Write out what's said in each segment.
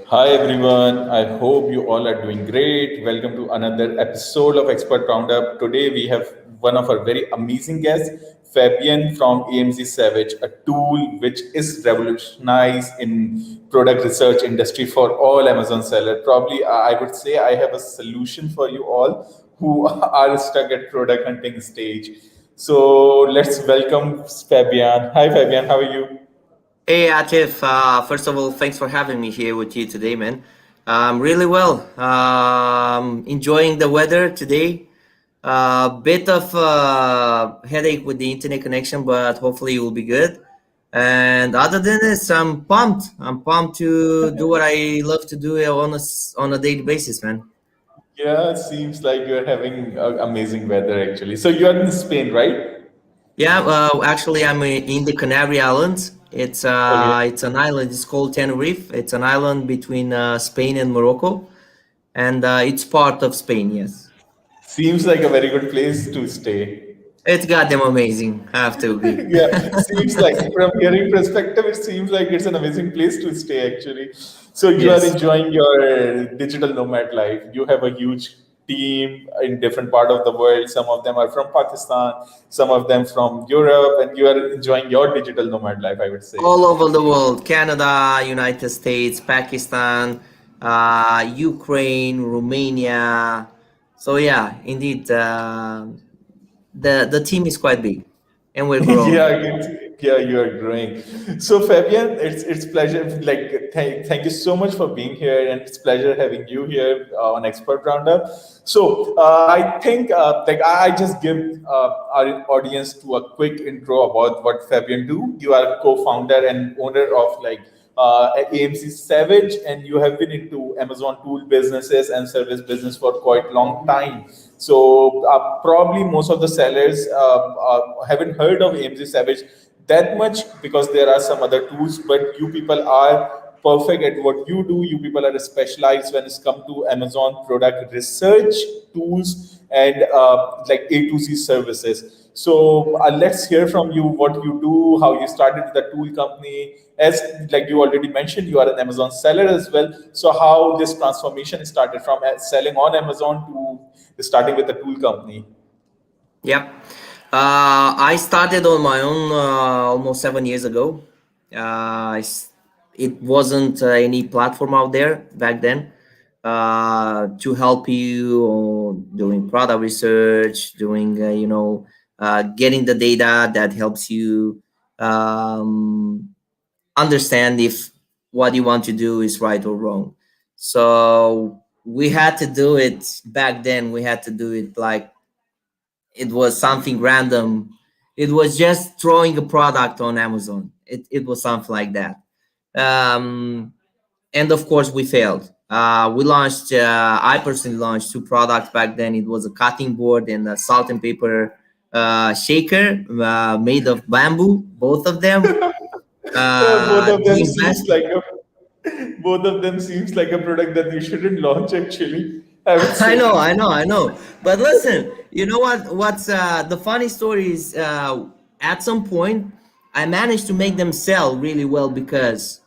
Hi everyone, I hope you all are doing great. Welcome to another episode of Expert Roundup. Today we have one of our very amazing guests, Fabian from AMZ Savage, a tool which is revolutionized in product research industry for all Amazon seller. Probably I would say I have a solution for you all who are stuck at product hunting stage. So let's welcome Fabian. Hi Fabian, how are you? Hey Atif, first of all, thanks for having me here with you today, man. Really well. Enjoying the weather today. Bit of headache with the internet connection, but hopefully it will be good. And other than this, I'm pumped. I'm pumped to do what I love to do on a daily basis, man. Yeah, seems like you're having amazing weather actually. So you're in Spain, right? Yeah, actually, I'm in the Canary Islands. Okay. It's an island. It's called Tenerife. It's an island between Spain and Morocco, and it's part of Spain. Yes, Seems like a very good place to stay. it's goddamn amazing. I have to agree. Yeah, seems like from hearing perspective, it seems like it's an amazing place to stay actually. So you are Yes, enjoying your digital nomad life. You have a huge team in different part of the world. Some of them are from Pakistan, some of them from Europe, and you are enjoying your digital nomad life, I would say. all over the world: Canada, United States, Pakistan, Ukraine, Romania. So yeah, indeed, the team is quite big, and we're growing. Yeah, you are growing. So Fabian, it's pleasure. Like, thank you so much for being here, and it's pleasure having you here on Expert Roundup. So I think I just give our audience to a quick intro about what Fabian do. You are a co-founder and owner of AMC Savage, and you have been into Amazon tool businesses and service business for quite long time. So probably most of the sellers haven't heard of AMC Savage that much because there are some other tools, but you people are perfect at what you do. You people are specialized when it's come to Amazon product research tools and like A to Z services. So let's hear from you what you do, how you started the tool company. As like you already mentioned, you are an Amazon seller as well. So how this transformation started from selling on Amazon to starting with a tool company. Yep. I started on my own almost 7 years ago. It wasn't any platform out there back then to help you doing product research, doing, getting the data that helps you um, understand if what you want to do is right or wrong. So we had to do it back then. We had to do it like it was something random. It was just throwing a product on Amazon. It was something like that. Um, and of course, we failed. I personally launched two products back then. It was a cutting board and a salt and pepper shaker made of bamboo, both of them. Both of The them seems invest like a both of them seems like a product that you shouldn't launch actually, I would I know, say. I know, I know. But listen, you know what? What's the funny story is at some point I managed to make them sell really well because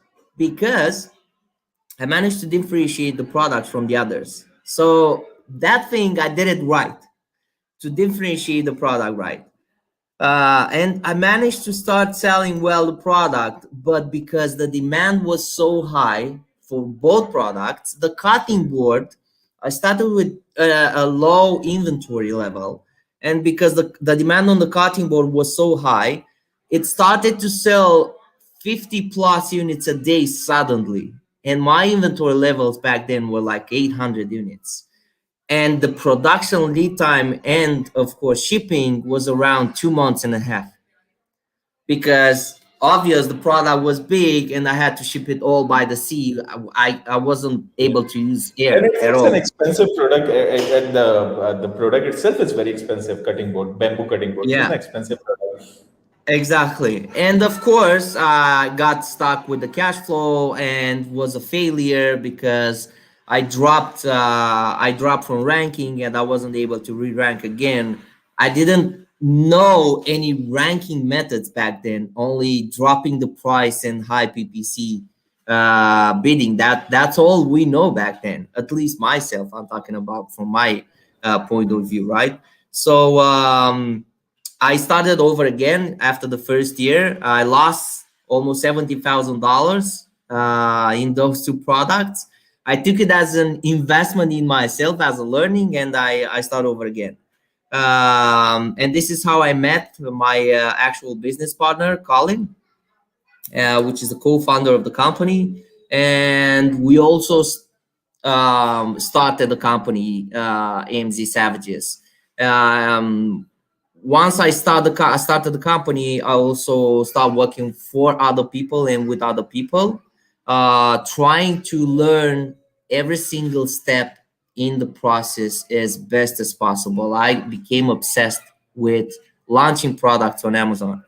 I managed to differentiate the products from the others. So that thing I did it right to differentiate the product right. And I managed to start selling well the product, but because the demand was so high for both products, the cutting board, I started with a low inventory level. And because the demand on the cutting board was so high, it started to sell 50 plus units a day suddenly. And my inventory levels back then were like 800 units, and the production lead time and of course shipping was around 2 months and a half because obvious the product was big and I had to ship it all by the sea. I wasn't Yeah. able to use And air at it's an all. expensive product, and the product itself is very expensive. Cutting board, bamboo cutting board. It's an Yeah, expensive product. exactly. And of course I got stuck with the cash flow and was a failure because I dropped from ranking and I wasn't able to re-rank again. I didn't know any ranking methods back then, only dropping the price and high PPC bidding. That's all we know back then. At least myself, I'm talking about from my point of view, right? So I started over again after the first year. I lost almost $70,000 in those two products. I took it as an investment in myself, as a learning, and I start over again. And this is how I met my actual business partner, Colin, which is the co-founder of the company. And we also started the company, AMZ Savages. Um, Once I started the company, I also started working for other people and with other people, trying to learn every single step in the process as best as possible. I became obsessed with launching products on Amazon,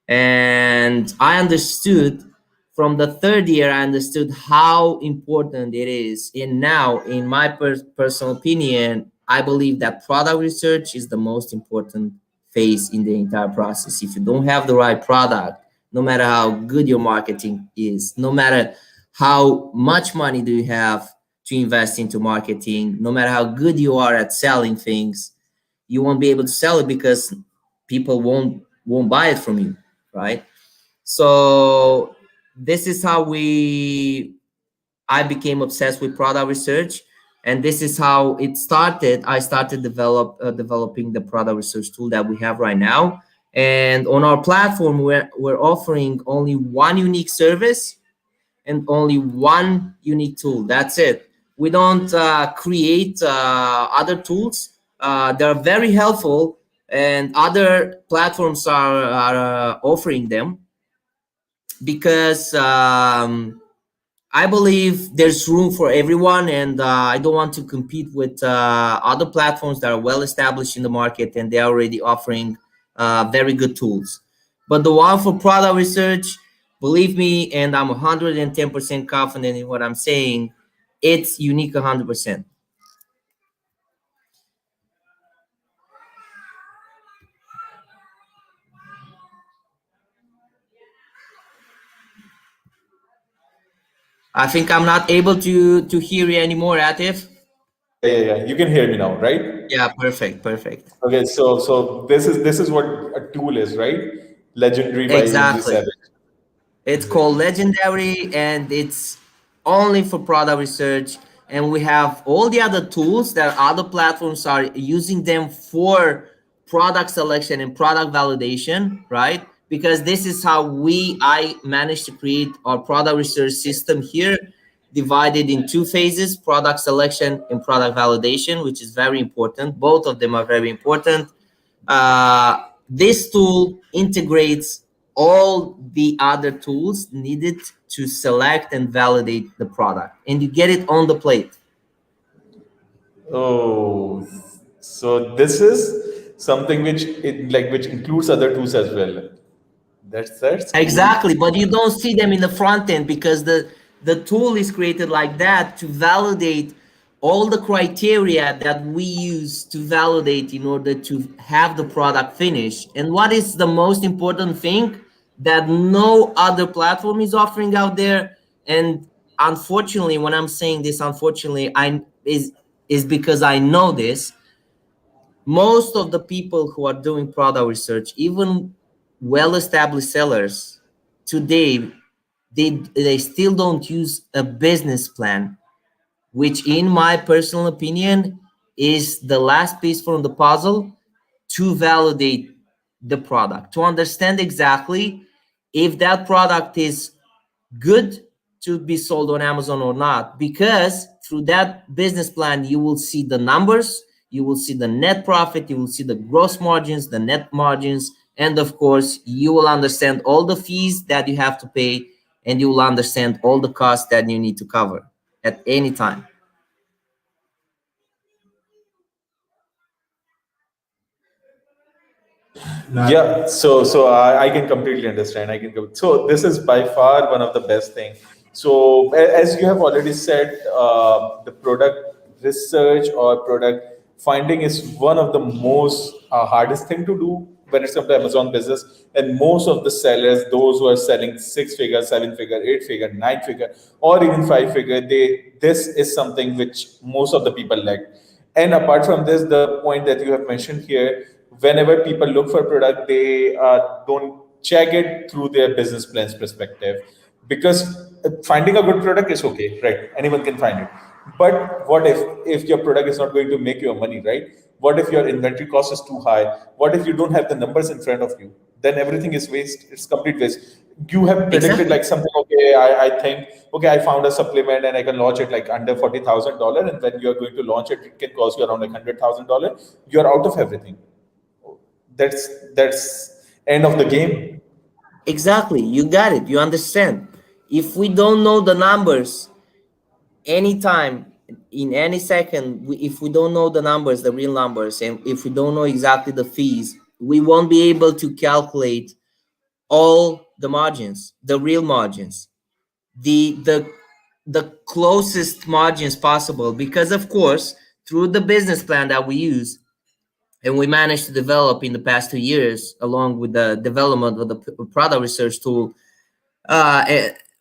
and I understood from the third year, I understood how important it is. And now, in my personal opinion, I believe that product research is the most important phase in the entire process. If you don't have the right product, no matter how good your marketing is, no matter how much money do you have to invest into marketing, no matter how good you are at selling things, you won't be able to sell it because people won't buy it from you, right? So this is how we I became obsessed with product research, and this is how it started. I started developing the product research tool that we have right now. And on our platform, we're offering only one unique service and only one unique tool. That's it. We don't create other tools. They're very helpful, and other platforms are offering them because I believe there's room for everyone, and I don't want to compete with other platforms that are well established in the market and they're already offering very good tools. But the one for product research, believe me, and I'm 110% confident in what I'm saying, it's unique 100%. I think I'm not able to hear you anymore, Atif. Yeah. You can hear me now, right? Yeah, perfect, perfect. Okay, so this is what a tool is, right? Legendary by AMG Exactly. Savage. It's called Legendary, and it's only for product research. And we have all the other tools that other platforms are using them for product selection and product validation, right? Because this is how I managed to create our product research system here, divided in two phases: product selection and product validation, which is very important. Both of them are very important. This tool integrates all the other tools needed to select and validate the product, and you get it on the plate. Oh, so this is something which includes other tools as well. That's cool. Exactly, but you don't see them in the front end because the tool is created like that to validate all the criteria that we use to validate in order to have the product finished. And what is the most important thing that no other platform is offering out there? And unfortunately, when I'm saying this, unfortunately, I is because I know this. Most of the people who are doing product research, even well-established sellers today, they still don't use a business plan, which in my personal opinion is the last piece from the puzzle to validate the product, to understand exactly if that product is good to be sold on Amazon or not. Because through that business plan, you will see the numbers, you will see the net profit, you will see the gross margins, the net margins, and of course, you will understand all the fees that you have to pay, and you will understand all the costs that you need to cover at any time. Yeah, so I can completely understand. So this is by far one of the best thing. So as you have already said, the product research or product finding is one of the most hardest thing to do when it's come to Amazon business. And most of the sellers, those who are selling six figure, seven figure, eight figure, nine figure, or even five figure, they this is something which most of the people lack. And apart from this, the point that you have mentioned here, whenever people look for product, they don't check it through their business plans perspective, because finding a good product is okay, right? Anyone can find it. But what if your product is not going to make you money, right? What if your inventory cost is too high? What if you don't have the numbers in front of you? Then everything is waste. It's complete waste. You have predicted Exactly. like something. Okay, I think okay, I found a supplement and I can launch it like under $40,000, and when you are going to launch it, it can cost you around like $100,000. You are out of everything. That's end of the game. Exactly. You got it. You understand. If we don't know the numbers, anytime, in any second, if we don't know the numbers, the real numbers, and if we don't know exactly the fees, we won't be able to calculate all the margins, the real margins, the closest margins possible. Because of course, through the business plan that we use and we managed to develop in the past 2 years, along with the development of the product research tool, uh,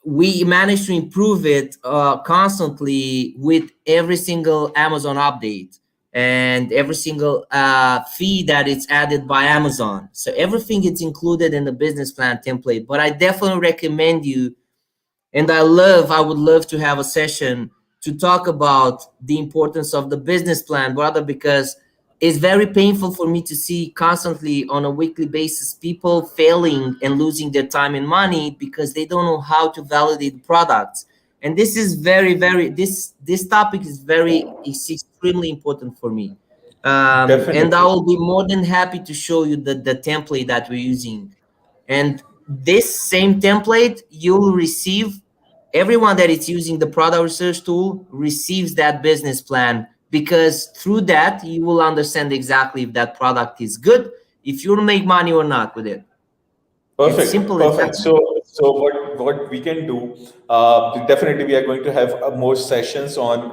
we managed to improve it constantly with every single Amazon update and every single fee that it's added by Amazon. So everything is included in the business plan template. But I definitely recommend you, and I would love to have a session to talk about the importance of the business plan, brother, because it's very painful for me to see constantly on a weekly basis people failing and losing their time and money because they don't know how to validate products. And this is this topic is extremely important for me. And I Definitely. will be more than happy to show you the template that we're using. And this same template, you'll receive, everyone that is using the product research tool receives that business plan, because through that you will understand exactly if that product is good, if you'll make money or not with it. It's Perfect, simple as that, perfect. man. So what we can do? Definitely, we are going to have more sessions on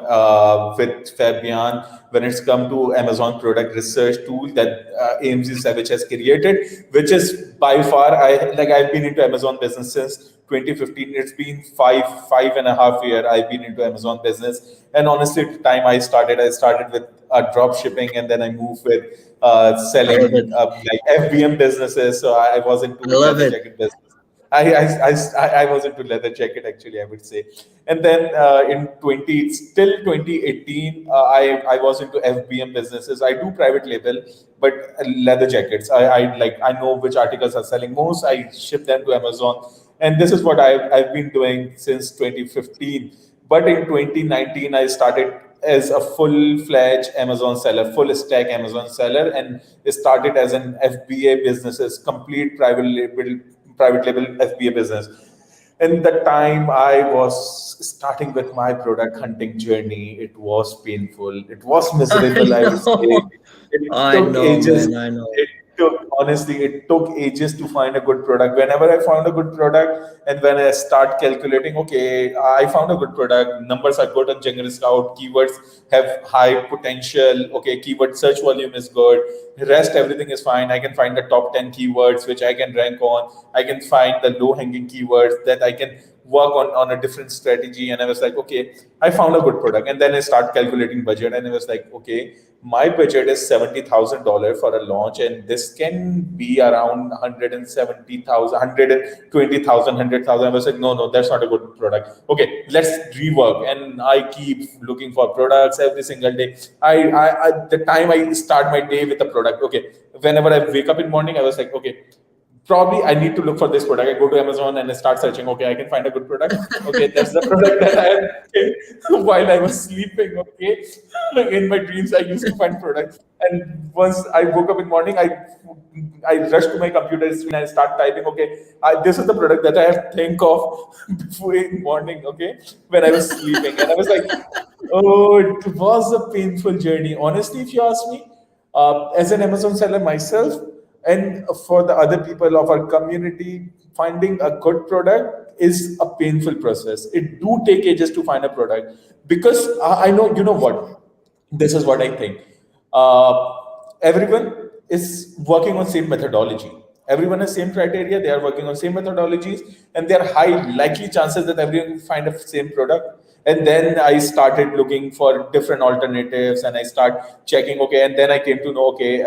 with Fabian when it's come to Amazon product research tool that AMZ Savage has created, which is by far I've been into Amazon business since 2015. It's been five and a half year I've been into Amazon business, and honestly, the time I started with drop shipping, and then I moved with I love selling it. like FBM businesses. So I was into I love leather it. jacket business. I was into leather jacket actually, I would say. And then in 20 still 2018, I was into FBM businesses. I do private label, but leather jackets. I know which articles are selling most. I ship them to Amazon, and this is what I've been doing since 2015. But in 2019, I started as a full-fledged Amazon seller, full stack Amazon seller, and started as an FBA businesses, complete private label FBA business. And the time I was starting with my product hunting journey, it was painful. It was I miserable, I would say. know. It I took know, ages. man. I know. It it took ages to find a good product. Whenever I found a good product, and when I start calculating, okay, I found a good product, numbers are good on General Scout, keywords have high potential, okay, keyword search volume is good, the rest everything is fine. I can find the top 10 keywords which I can rank on. I can find the low hanging keywords that I can work on a different strategy. And I was like, okay, I found a good product. And then I start calculating budget, and I was like, okay, my budget is $70,000 for a launch, and this can be around 170,000, 120,000, 100,000. I was like, no, no, that's not a good product. Okay, let's rework. And I keep looking for products every single day. The time I start my day with a product, okay, whenever I wake up in morning, I was like, okay, probably I need to look for this product. I go to Amazon and I start searching. Okay, I can find a good product. Okay, that's the product that I am taking while I was sleeping. Okay, in my dreams I used to find products, and once I woke up in morning, I rush to my computer screen. I start typing. Okay, this is the product that I have think of before in morning. Okay, when I was sleeping, and I was like, oh, it was a painful journey. Honestly, if you ask me, as an Amazon seller myself, and for the other people of our community, finding a good product is a painful process. It do take ages to find a product, because I know, you know what, this is what I think. uh, Everyone is working on same methodology. Everyone has same criteria. They are working on same methodologies, and there are high likely chances that everyone will find a same product. And then I started looking for different alternatives, and I start checking. Okay, and then I came to know, okay,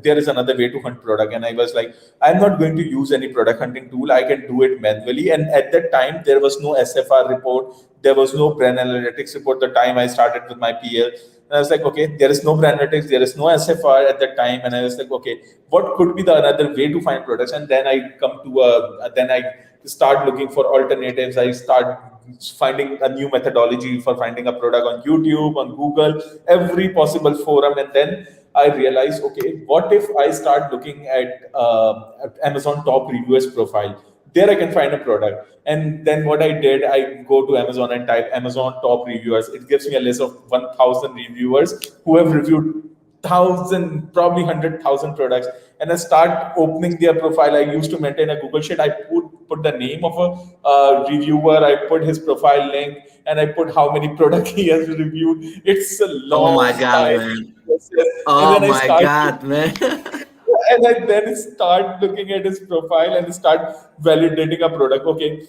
there is another way to hunt product, and I was like, I'm not going to use any product hunting tool. I can do it manually. And at that time, there was no SFR report. There was no brand analytics report. The time I started with my PL, and I was like, okay, there is no brand analytics, there is no SFR at that time. And I was like, okay, what could be the another way to find products? And then I come to then I start looking for alternatives. I start finding a new methodology for finding a product on YouTube, on Google, every possible forum. And then I realized, okay, what if I start looking at Amazon top reviewers profile? There I can find a product. And then what I did, I go to Amazon and type Amazon top reviewers. It gives me a list of 1,000 reviewers who have reviewed thousand, probably 100,000 products. And I start opening their profile. I used to maintain a Google sheet. I put the name of a reviewer, I put his profile link, and I put how many products he has reviewed. It's a Oh my long God, time man. process. And Oh then I my start God, man. and I then start looking at his profile and start validating a product. Okay,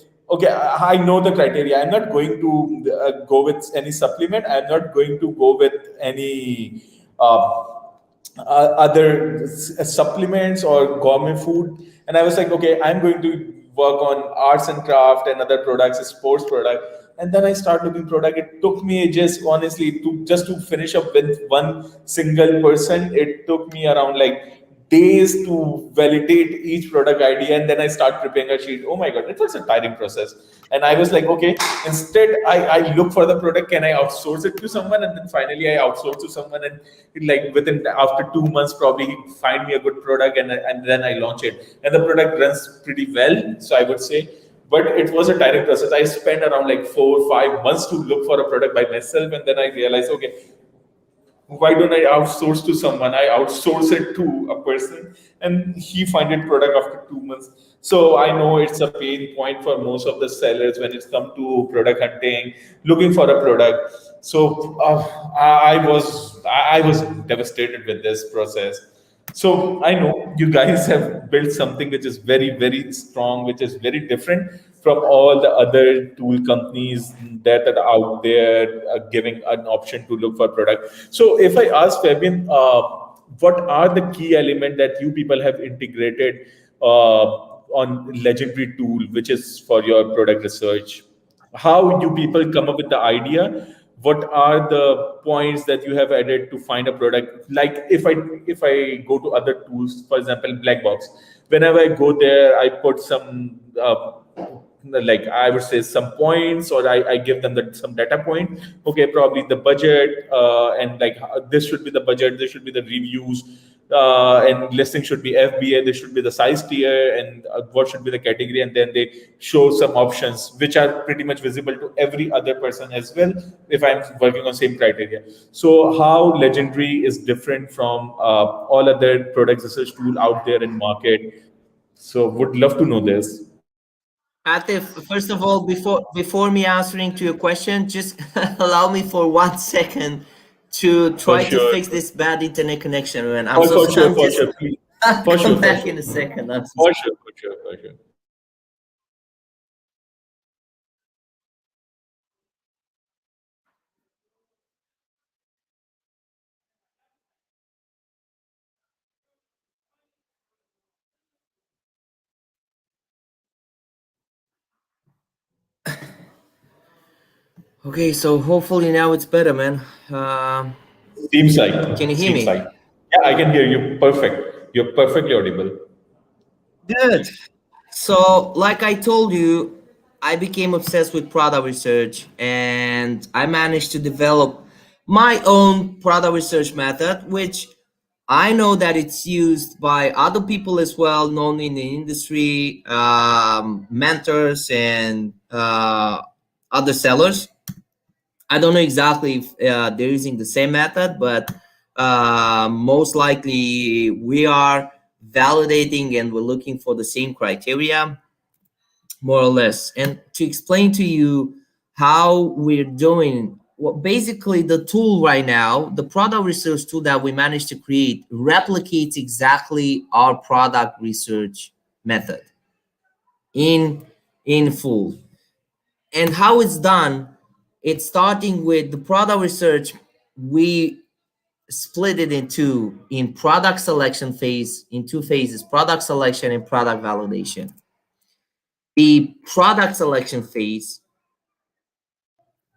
I know the criteria. I'm not going to go with any supplement. I'm not going to go with any other supplements or gourmet food. And I was like, okay, I'm going to work on arts and craft and other products, sports product. And then I start looking product. It took me ages, honestly, to just to finish up with one single person. It took me around like days to validate each product idea, and then I start preparing a sheet. Oh my god, it was a tiring process. And I was like, okay, instead I look for the product, can I outsource it to someone? And then finally I outsource to someone, and like within after 2 months probably he find me a good product, and then I launch it, and the product runs pretty well, so I would say. But it was a tiring process. I spent around like 4 or 5 months to look for a product by myself, and then I realized, okay, why don't I outsource to someone? I outsource it to a person, and he find it product after 2 months. So I know it's a pain point for most of the sellers when it's come to product hunting, looking for a product. So I was devastated with this process. So I know you guys have built something which is very, very strong, which is very different from all the other tool companies that are out there giving an option to look for product. So if I ask Fabian, what are the key element that you people have integrated on Legendary tool, which is for your product research? How you people come up with the idea? What are the points that you have added to find a product? Like if I go to other tools, for example black box, whenever I go there I put some like I would say some points, or I give them some data point. Okay, probably the budget, and like this should be the budget, this should be the reviews, and listing should be FBA, this should be the size tier, and what should be the category, and then they show some options which are pretty much visible to every other person as well if I'm working on same criteria. So how Legendary is different from all other product research tool out there in market? So would love to know this. Atif, first of all, before me answering to your question, just allow me for 1 second to For try to sure. fix this bad internet connection, man. I'm For, so for sorry. sure, I'm for just sure. Please. I'll For come sure, for back sure. in a second. I'm so For sure, for sure, for sure. Okay, so hopefully now it's better, man. Um, Seems can like, you hear seems me? like. Yeah, I can hear you. Perfect. You're perfectly audible. Good. So, like I told you, I became obsessed with product research and I managed to develop my own product research method, which I know that it's used by other people as well, known in the industry, mentors, and other sellers. I don't know exactly if they're using the same method, but most likely we are validating and we're looking for the same criteria, more or less. And to explain to you how we're doing, basically the tool right now, the product research tool that we managed to create replicates exactly our product research method in full. And how it's done, it's starting with the product research. We split it into in product selection phase in two phases: product selection and product validation. The product selection phase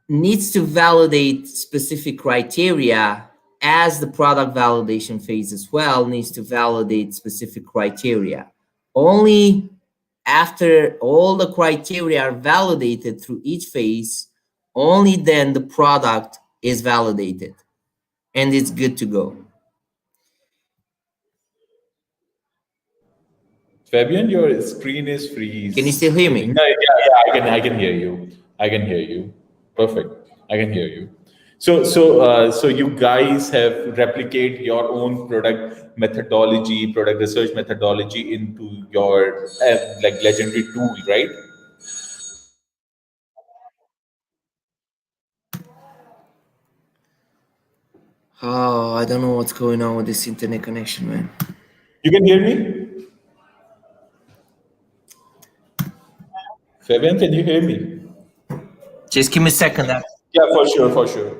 needs to validate specific criteria, as the product validation phase as well needs to validate specific criteria. Only after all the criteria are validated through each phase, only then the product is validated and it's good to go. Fabian, your screen is Can you freeze. still hear I think. me? No, yeah, I can hear you. I can hear you. Perfect. I can hear you. So you guys have replicate your own product methodology, product research methodology into your like legendary tool, right? Oh, I don't know what's going on with this internet connection, man. You can hear me, Fabian. Can you hear me? Just give me a second. Yeah, for sure, for sure.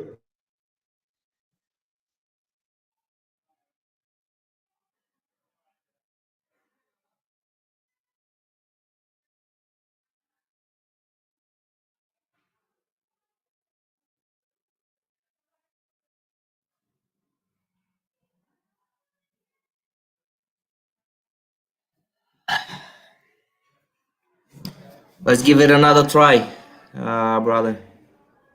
Let's give it another try, brother.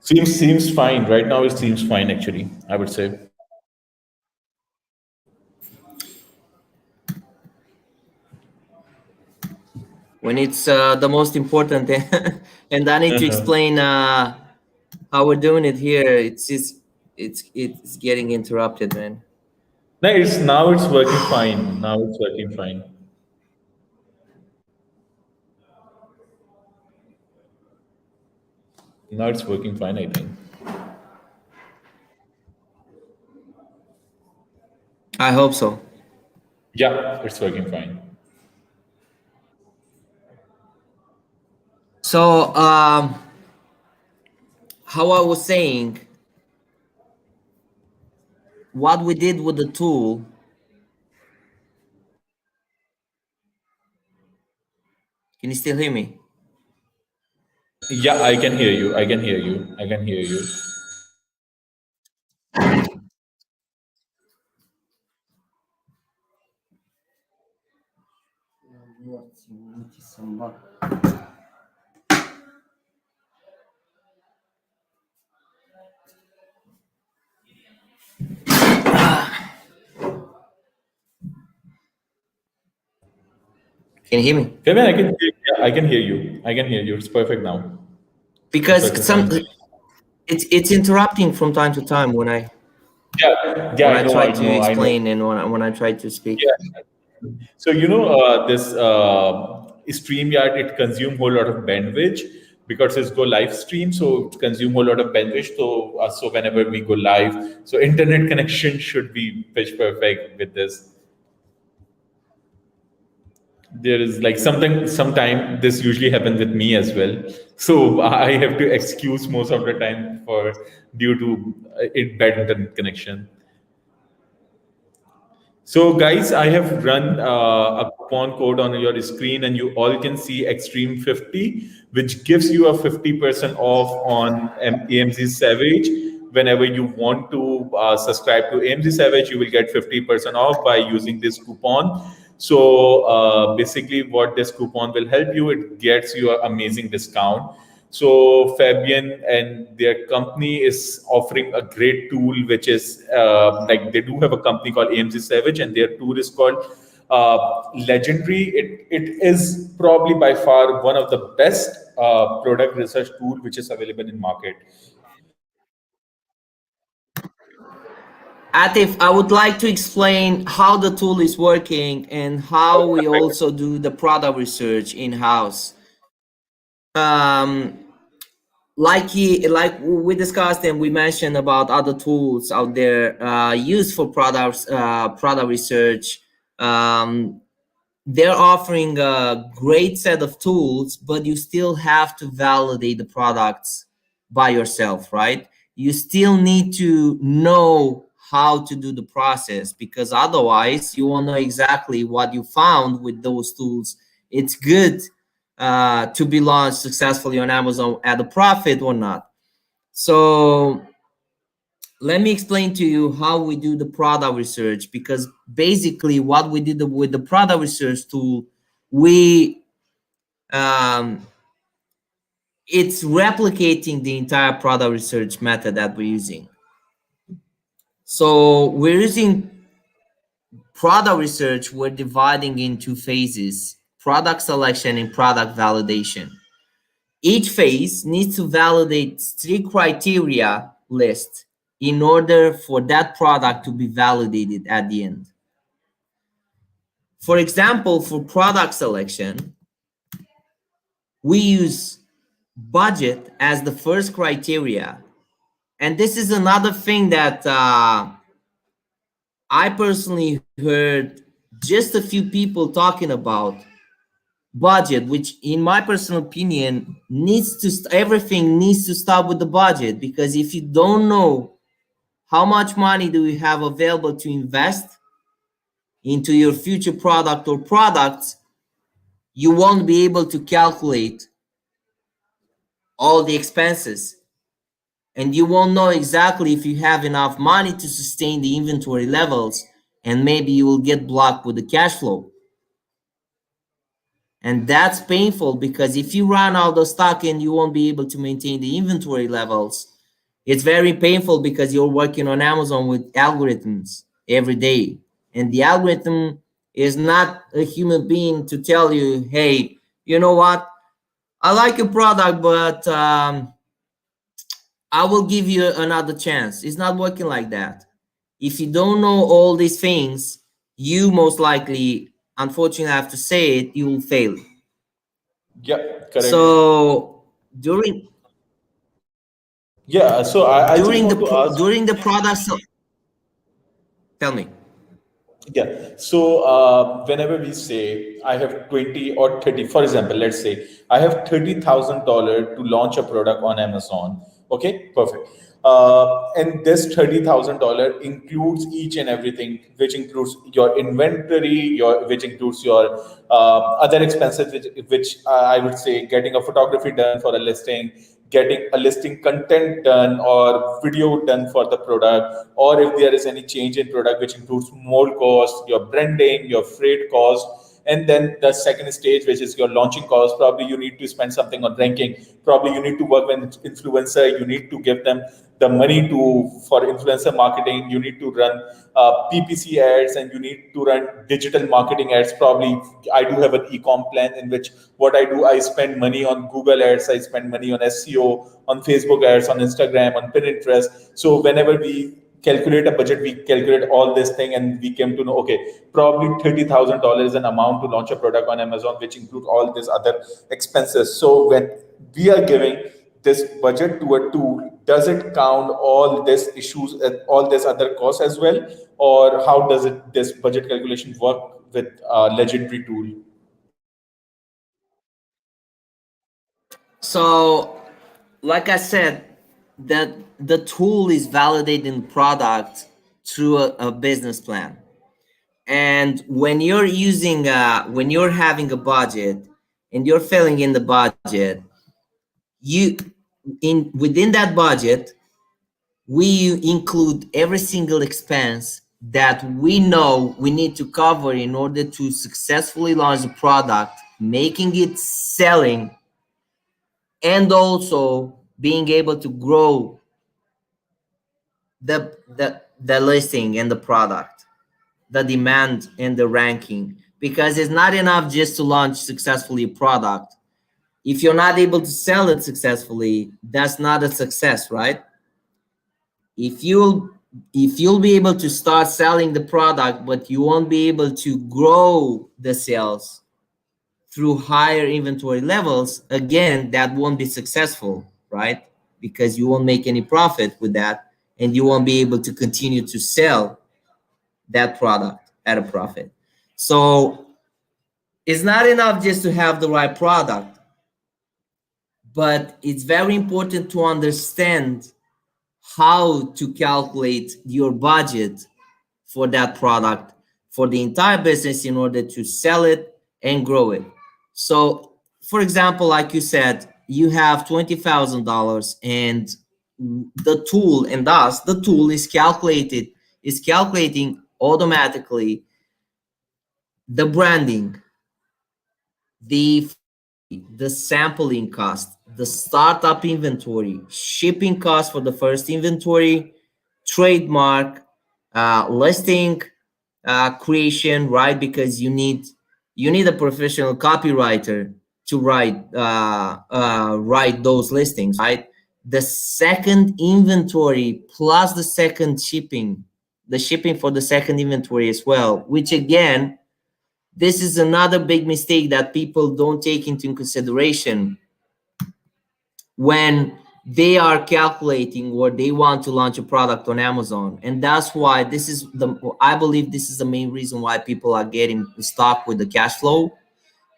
Seems fine right now. It seems fine actually. I would say. When it's the most important, and I need to Uh-huh. explain how we're doing it here. It's just it's getting interrupted, man. No, it's working fine. Now it's working fine. Now it's working fine. I think. I hope so. Yeah, it's working fine. So, how I was saying, what we did with the tool. Can you still hear me? Yeah, I can hear you. I can hear you. I can hear you. Can you hear me? Kevin, I can hear. Yeah, I can hear you. I can hear you. It's perfect now. It's Because perfect fine. it's interrupting from time to time Yeah, yeah. when I I know. try I to know. I know. explain and when I try to speak. Yeah. So this StreamYard, it consume whole lot of bandwidth because it's go live stream, so it consume whole lot of bandwidth. So whenever we go live, so internet connection should be pitch perfect with this. There is like something sometime this usually happens with me as well, so I have to excuse most of the time for due to it bad internet connection. So, guys, I have run a coupon code on your screen, and you all can see Extreme 50, which gives you a 50% off on AMZ Savage. Whenever you want to subscribe to AMZ Savage, you will get 50% off by using this coupon. So, basically, what this coupon will help you, it gets you an amazing discount. So Fabian and their company is offering a great tool, which is like they do have a company called AMC Savage, and their tool is called Legendary. It is probably by far one of the best product research tool which is available in market. Atif, I would like to explain how the tool is working and how we also do the product research in house. Um, like we discussed and we mentioned about other tools out there used for products, product research. um, they're offering a great set of tools, but you still have to validate the products by yourself, right? You still need to know how to do the process, because otherwise you won't know exactly what you found with those tools. It's good to be launched successfully on Amazon at a profit or not. So let me explain to you how we do the product research, because basically what we did with the product research tool, we um, it's replicating the entire product research method that we're using. So we're using product research, we're dividing in two phases: product selection and product validation. Each phase needs to validate three criteria list in order for that product to be validated at the end. For example, for product selection, we use budget as the first criteria. And this is another thing that I personally heard just a few people talking about: budget, which in my personal opinion needs to everything needs to start with the budget, because if you don't know how much money do you have available to invest into your future product or products, you won't be able to calculate all the expenses, and you won't know exactly if you have enough money to sustain the inventory levels, and maybe you will get blocked with the cash flow. And that's painful, because if you run out of stock and you won't be able to maintain the inventory levels, it's very painful, because you're working on Amazon with algorithms every day. And the algorithm is not a human being to tell you, hey, you know what? I like your product, but I will give you another chance. It's not working like that. If you don't know all these things, you most likely, unfortunately, I have to say it, you will fail. Yeah, correct. So during Yeah, so I just want to ask. during the product, tell me. Yeah. So whenever we say I have 20 or 30, for example, let's say I have $30,000 to launch a product on Amazon. Okay, perfect. And this $30,000 includes each and everything, which includes your inventory, which includes your other expenses, which I would say getting a photography done for a listing, getting a listing content done or video done for the product, or if there is any change in product, which includes more cost, your branding, your freight cost. And then the second stage, which is your launching cost, probably you need to spend something on ranking, probably you need to work with influencer, you need to give them the money to for influencer marketing, you need to run ppc ads, and you need to run digital marketing ads. Probably I do have an e-com plan in which what I do, I spend money on Google ads, I spend money on SEO, on Facebook ads, on Instagram, on Pinterest. So whenever we calculate a budget, we calculate all this thing, and we came to know, okay, probably $30,000 is an amount to launch a product on Amazon, which include all these other expenses. So when we are giving this budget to a tool, does it count all these issues and all these other costs as well, or how does it this budget calculation work with a legendary tool? So, like I said, that the tool is validating the product through a business plan. And when you're having a budget and you're filling in the budget, you in within that budget, we include every single expense that we know we need to cover in order to successfully launch the product, making it selling, and also being able to grow the listing and the product, the demand and the ranking. Because it's not enough just to launch successfully a product. If you're not able to sell it successfully, that's not a success, right? If you'll be able to start selling the product, but you won't be able to grow the sales through higher inventory levels, again, that won't be successful, right? Because you won't make any profit with that, and you won't be able to continue to sell that product at a profit. So it's not enough just to have the right product, but it's very important to understand how to calculate your budget for that product for the entire business in order to sell it and grow it. So, for example, like you said, you have $20,000 and the tool, and thus the tool is calculating automatically the branding, the the sampling cost, the startup inventory, shipping cost for the first inventory, trademark, listing creation, right? Because you need a professional copywriter to write those listings, right? The second inventory plus the second shipping, the shipping for the second inventory as well, which again, this is another big mistake that people don't take into consideration when they are calculating or they want to launch a product on Amazon. And that's why I believe this is the main reason why people are getting stuck with the cash flow,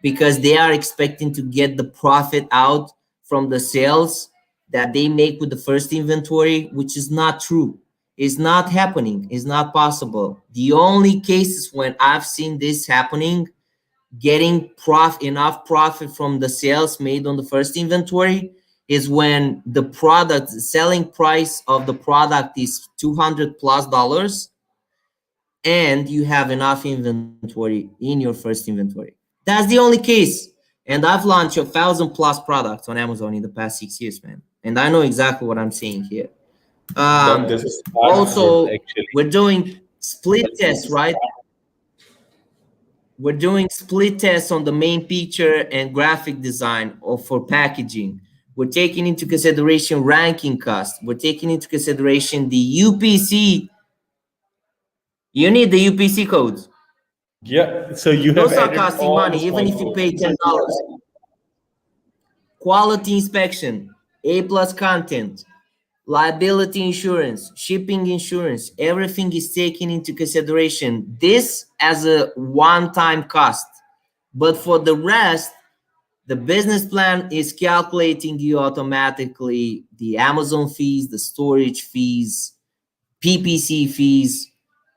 because they are expecting to get the profit out from the sales that they make with the first inventory, which is not true. It's not happening. It's not possible. The only cases when I've seen this happening, getting enough profit from the sales made on the first inventory, is when the selling price of the product is $200+ and you have enough inventory in your first inventory. That's the only case. And I've launched 1,000+ products on Amazon in the past 6 years, man. And I know exactly what I'm saying here. That Um, this is start good Also, actually. we're doing split That's tests, this. right? We're doing split tests on the main picture and graphic design or for packaging. We're taking into consideration ranking cost. We're taking into consideration the UPC. You need the UPC codes. Yeah. So you have Those are added costing all the money, even small if you pay codes. $10. Quality inspection, A plus content, liability insurance, shipping insurance, everything is taken into consideration. This as a one-time cost. But for the rest, the business plan is calculating you automatically the Amazon fees, the storage fees, PPC fees,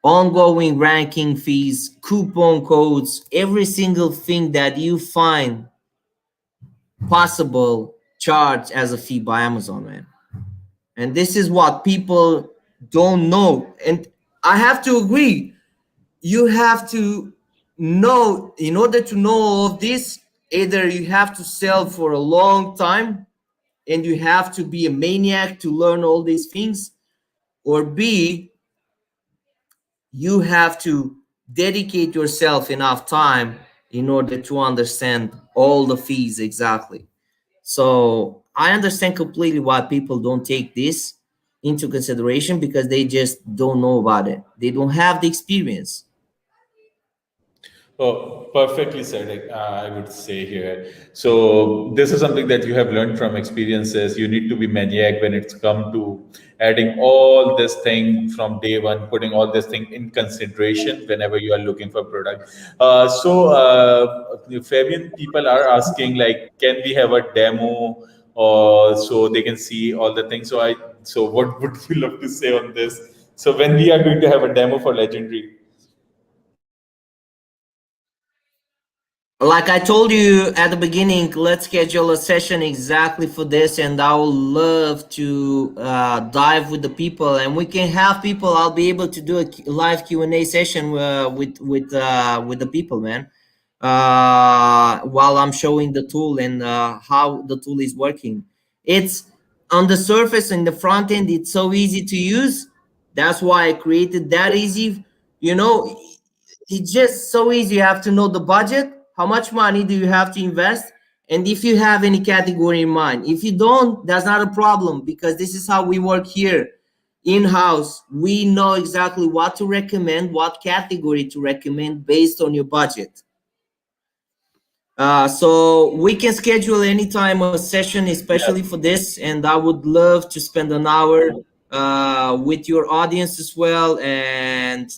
ongoing ranking fees, coupon codes, every single thing that you find possible charged as a fee by Amazon, man. And this is what people don't know. And I have to agree, you have to know, in order to know all of this, either you have to sell for a long time and you have to be a maniac to learn all these things, or B, you have to dedicate yourself enough time in order to understand all the fees exactly. So I understand completely why people don't take this into consideration, because they just don't know about it. They don't have the experience. Oh, perfectly said, I would say here. So this is something that you have learned from experiences. You need to be maniac when it's come to adding all this thing from day one, putting all this thing in consideration whenever you are looking for product. Fabian, people are asking like, can we have a demo or so they can see all the things? So what would you love to say on this? So when we are going to have a demo for Legendary? Like I told you at the beginning, let's schedule a session exactly for this, and I would love to dive with the people, and we can have people. I'll be able to do a live Q&A session with the people, man. While I'm showing the tool and how the tool is working, it's on the surface in the front end. It's so easy to use. That's why I created that easy. You know, it's just so easy. You have to know the budget, how much money do you have to invest, and if you have any category in mind. If you don't, that's not a problem, because this is how we work here in-house. We know exactly what to recommend, what category to recommend based on your budget. So we can schedule anytime a session, especially Yeah. for this, and I would love to spend an hour with your audience as well. And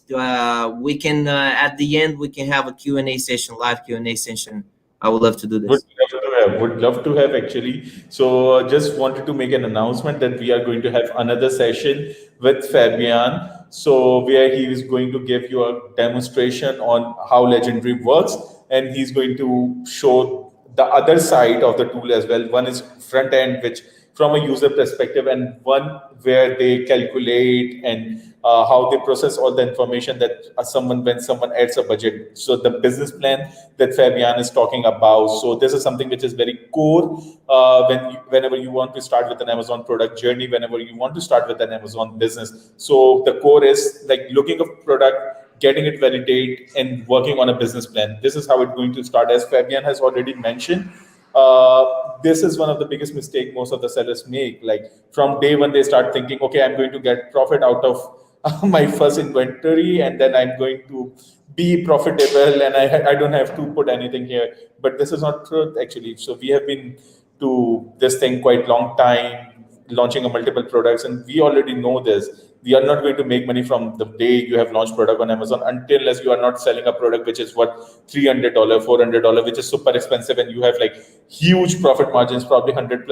we can, at the end, we can have a Q&A session, live Q&A session. I would love to do Would this. love to have. Would love to have actually. So just wanted to make an announcement that we are going to have another session with Fabian. So where he is going to give you a demonstration on how Legendary works, and he's going to show the other side of the tool as well. One is front end, which from a user perspective, and one where they calculate and how they process all the information that someone when someone adds a budget. So the business plan that Fabian is talking about. So this is something which is very core whenever you want to start with an Amazon product journey, whenever you want to start with an Amazon business. So the core is like looking of product, getting it validated, and working on a business plan. This is how it's going to start. As Fabian has already mentioned, this is one of the biggest mistake most of the sellers make. Like from day one, they start thinking, okay, I'm going to get profit out of my first inventory, and then I'm going to be profitable, and I don't have to put anything here. But this is not true actually. So we have been to this thing quite long time, launching a multiple products, and we already know this. We are not going to make money from the day you have launched product on Amazon until unless you are not selling a product which is what $300, $400, which is super expensive, and you have like huge profit margins, probably 100%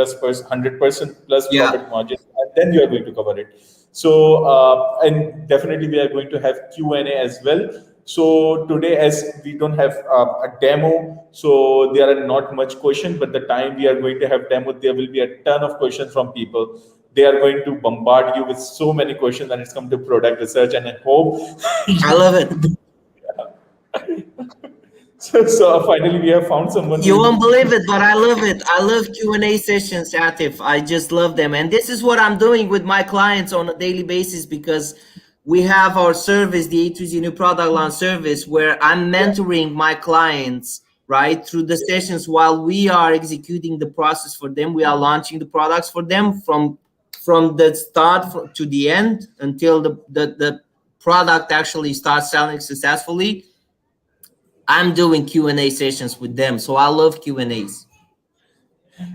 plus Yeah. profit margins, and then you are going to cover it. So and definitely we are going to have Q&A as well. So today, as we don't have a demo, so there are not much question. But the time we are going to have demo, there will be a ton of questions from people. They are going to bombard you with so many questions when it's come to product research, and I hope I you. love it. So finally, we have found someone You won't who. believe it, but I love it. I love Q&A sessions, Atif. I just love them. And this is what I'm doing with my clients on a daily basis, because we have our service, the A to Z new product launch service, where I'm Yeah, mentoring my clients, right, through the sessions while we are executing the process for them. We are launching the products for them from the start to the end until the product actually starts selling successfully. I'm doing Q&A sessions with them, so I love Q&As.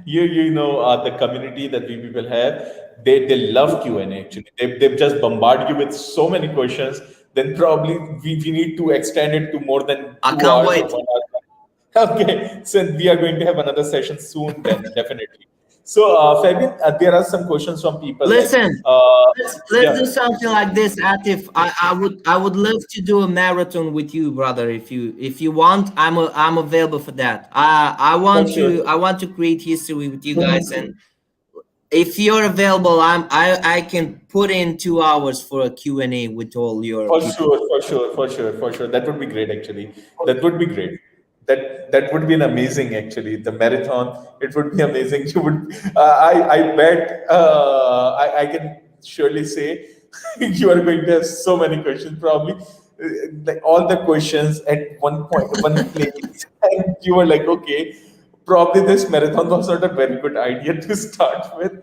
you know the community that we people have, they love Q&A actually. They just bombard you with so many questions. Then probably we need to extend it to more than I two can't hours or wait. 1 hour. Okay, so we are going to have another session soon then, definitely. So Fabian, there are some questions from people like Listen, let's do yeah, something like this, Atif. I would love to do a marathon with you, brother. If you want, I'm available for that. I for want sure. to create history with you guys, and if you're available, I can put in 2 hours for a Q&A with all your For people. sure, for sure, for sure, for sure. That would be great, actually. That would be great. That would be an amazing, actually. The marathon, it would be amazing. You would, I bet, I can surely say, you are going to have so many questions, probably, like all the questions at one point, one place, and you were like, okay, probably this marathon was not a very good idea to start with.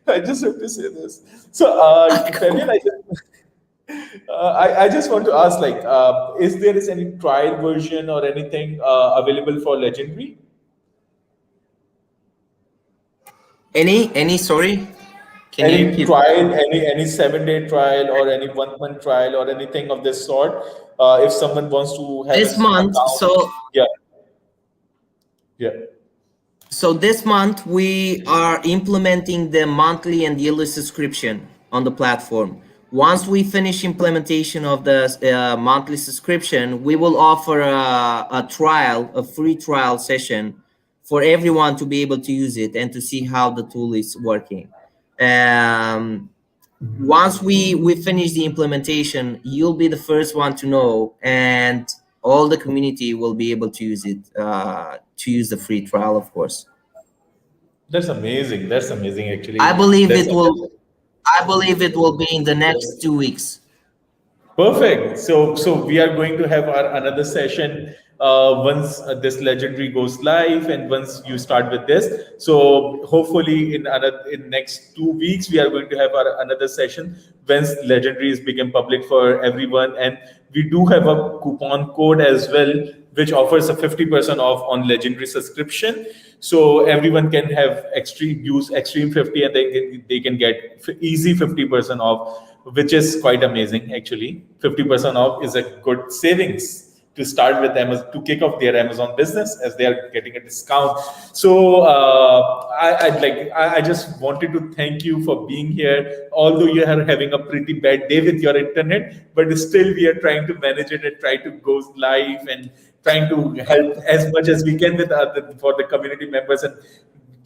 I just have to say this. So, Fabian, I just want to ask, like, is there is any trial version or anything available for Legendary? Any sorry? Can you Any repeat? trial, any 7 day trial or any 1 month trial or anything of this sort? If someone wants to have an This month, account, yeah, yeah. this month we are implementing the monthly and yearly subscription on the platform. Once we finish implementation of the monthly subscription, we will offer a trial, a free trial session for everyone to be able to use it and to see how the tool is working. Um, Once we finish the implementation, you'll be the first one to know, and all the community will be able to use it, to use the free trial, of course. That's amazing. That's amazing, I actually. believe That's it will. I believe it will be in the next 2 weeks. perfect. So we are going to have our another session once this legendary goes live, and once you start with this. So hopefully in next 2 weeks we are going to have our another session once legendary is become public for everyone, and we do have a coupon code as well which offers a 50% off on Legendary subscription. So everyone can have extreme use Extreme 50, and they can get easy 50% off, which is quite amazing actually. 50% off is a good savings to start with Amazon, to kick off their Amazon business, as they are getting a discount. So I just wanted to thank you for being here. Although you are having a pretty bad day with your internet, but still we are trying to manage it and try to go live and trying to help as much as we can with for the community members, and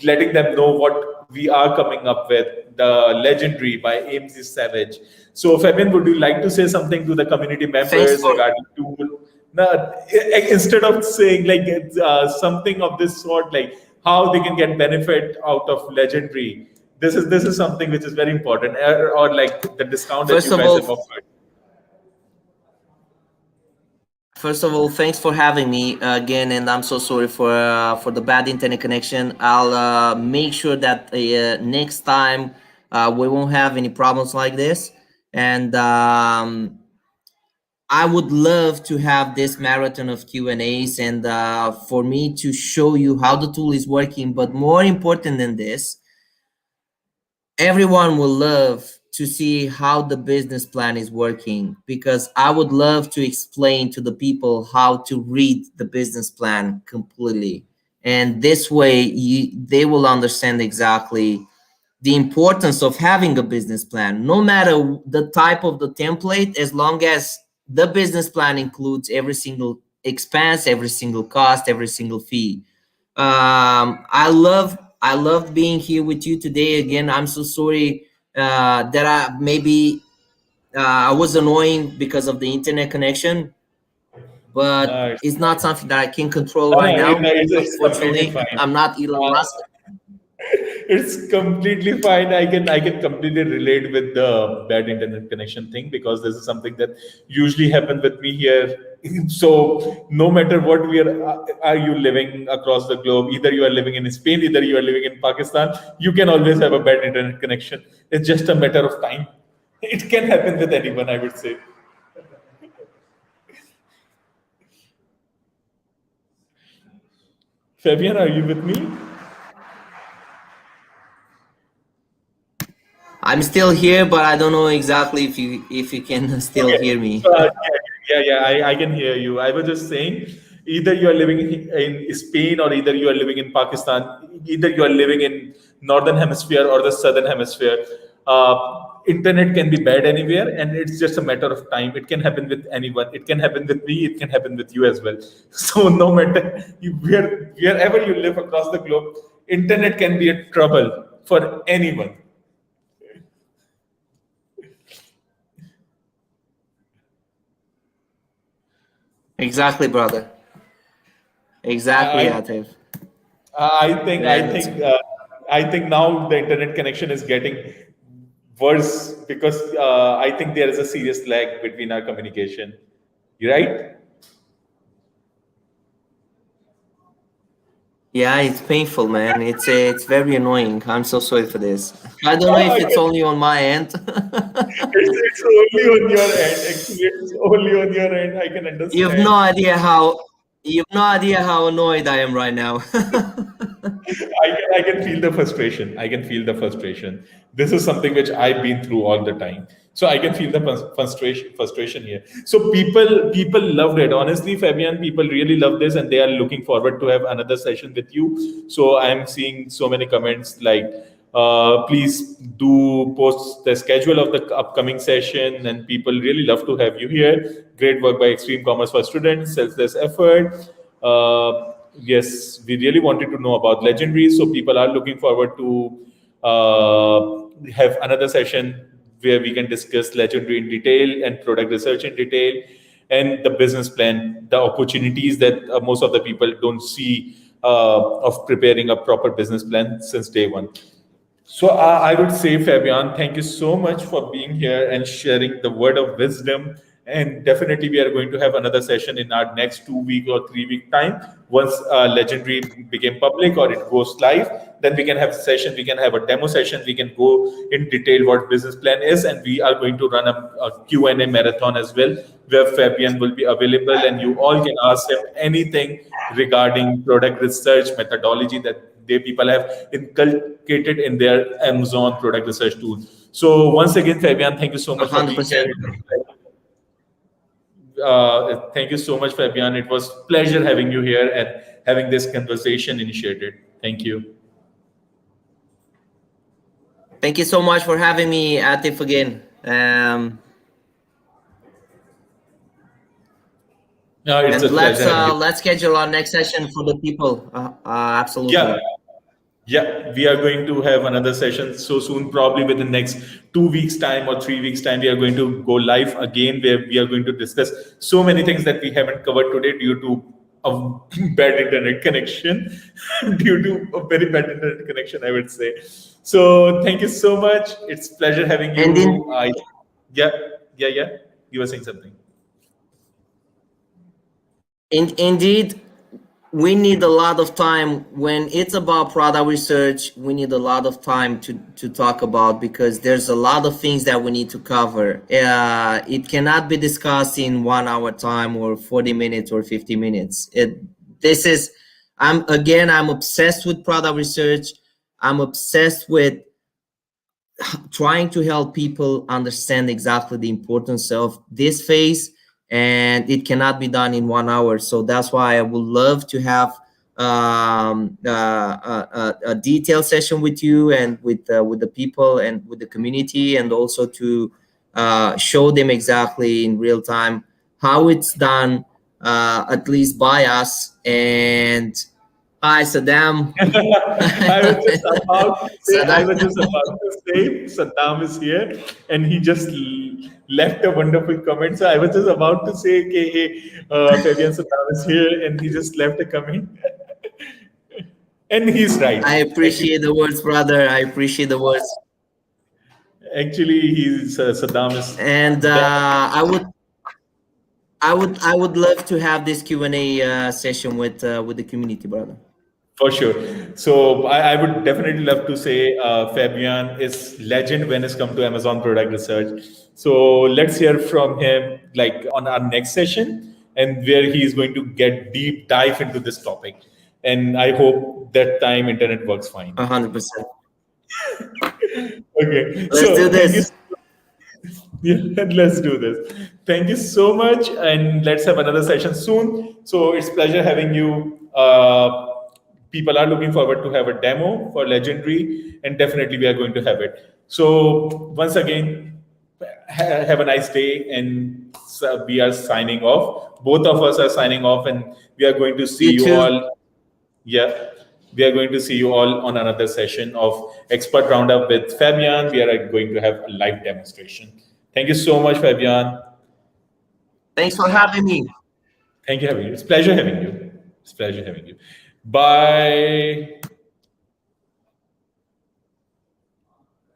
letting them know what we are coming up with, the Legendary by AMZ Savage. So Fabian, would you like to say something to the community Thanks members for regarding to, no, instead of saying like something of this sort, like how they can get benefit out of Legendary? This is something which is very important, or like the discount that first you of guys all have offered. First of all, thanks for having me again, and I'm so sorry for the bad internet connection. I'll make sure that next time we won't have any problems like this. And I would love to have this marathon of Q and A's, and for me to show you how the tool is working. But more important than this, everyone will love to see how the business plan is working, because I would love to explain to the people how to read the business plan completely. And this way they will understand exactly the importance of having a business plan, no matter the type of the template, as long as the business plan includes every single expense, every single cost, every single fee. I loved being here with you today again. I'm so sorry that I was annoying because of the internet connection, but No, it's not something that I can control no, right no, now. it's completely Unfortunately, fine. I'm not Elon Uh, Musk. it's completely fine. I can completely relate with the bad internet connection thing, because this is something that usually happen with me here. So no matter what we are you living across the globe, either you are living in Spain, either you are living in Pakistan, you can always have a bad internet connection. It's just a matter of time. It can happen with anyone, I would say. Fabian, are you with me? I'm still here, but I don't know exactly if you can still Okay. hear me. So, yeah, I can hear you. I was just saying, either you are living in Spain, or either you are living in Pakistan, either you are living in northern hemisphere or the southern hemisphere. Internet can be bad anywhere, and it's just a matter of time. It can happen with anyone. It can happen with me. It can happen with you as well. So no matter wherever you live across the globe, internet can be a trouble for anyone. Exactly, brother. Exactly, I Atif. I think I And think uh, I think now the internet connection is getting worse, because I think there is a serious lag between our communication. You right? yeah, it's painful, man. It's very annoying. I'm so sorry for this. I don't know if I it's can, only on my end. it's only on your end. Actually, it's only on your end. I can You have no understand. idea how you have no idea how annoyed I am right now. I can feel the frustration. I can feel the frustration. This is something which I've been through all the time. So I can feel the frustration here. So people loved it. Honestly, Fabian, people really love this, and they are looking forward to have another session with you. So I'm seeing so many comments like, please do post the schedule of the upcoming session, and people really love to have you here. Great work by Extreme Commerce for Students, selfless effort. Yes, we really wanted to know about Legendary, so people are looking forward to have another session where we can discuss Legendary in detail and product research in detail, and the business plan, the opportunities that most of the people don't see of preparing a proper business plan since day one. So I would say, Fabian, thank you so much for being here and sharing the word of wisdom and definitely we are going to have another session in our next 2 week or 3 week time. Once Legendary became public or it goes live, then we can have a session, we can have a demo session, we can go in detail what business plan is, and we are going to run a Q&A marathon as well, where Fabian will be available and you all can ask him anything regarding product research methodology that they people have inculcated in their Amazon product research tool. So once again, Fabian, thank you so much for being here. 100%. Thank you so much, Fabian. It was pleasure having you here and having this conversation initiated. Thank you. Thank you so much for having me, Atif, again. No, it's And a pleasure having you. let's schedule our next session for the people. Absolutely. Yeah, yeah, we are going to have another session so soon, probably within next 2 weeks' time or 3 weeks' time. We are going to go live again, where we are going to discuss so many things that we haven't covered today due to a bad internet connection, due to a very bad internet connection, I would say. So thank you so much. It's pleasure having And you. Yeah, yeah, yeah. You were saying something. indeed, we need a lot of time when it's about product research. We need a lot of time to talk about, because there's a lot of things that we need to cover. It cannot be discussed in 1 hour time or 40 minutes or 50 minutes. This is, I'm obsessed with product research. I'm obsessed with trying to help people understand exactly the importance of this phase, and it cannot be done in 1 hour. So that's why I would love to have a detailed session with you and with the people and with the community, and also to show them exactly in real time how it's done, at least by us. And hi, Saddam. I was just about to say, I Saddam. was just about to say, Saddam is here, and he just left a wonderful comment. So I was just about to say, okay, hey, Fabian Saddam is here, and he just left a comment, and he's right. I Actually, appreciate the words, brother. I appreciate the words. he's Saddam is And back. I would love to have this Q&A session with the community, brother. For sure. So I would definitely love to say Fabian is legend when it's come to Amazon product research. So let's hear from him like on our next session, and where he is going to get deep dive into this topic. And I hope that time internet works fine. 100%. Okay. Let's do So thank you. this. Yeah, let's do this. Thank you so much, and let's have another session soon. So it's pleasure having you. People are looking forward to have a demo for Legendary, and definitely we are going to have it. So once again, have a nice day, and we are signing off. Both of us are signing off, and we are going to see You you too. all. Yeah, we are going to see you all on another session of Expert Roundup with Fabian. We are going to have a live demonstration. Thank you so much, Fabian. Thanks for having me. Thank you having you. It's pleasure having you. It's pleasure having you. Bye.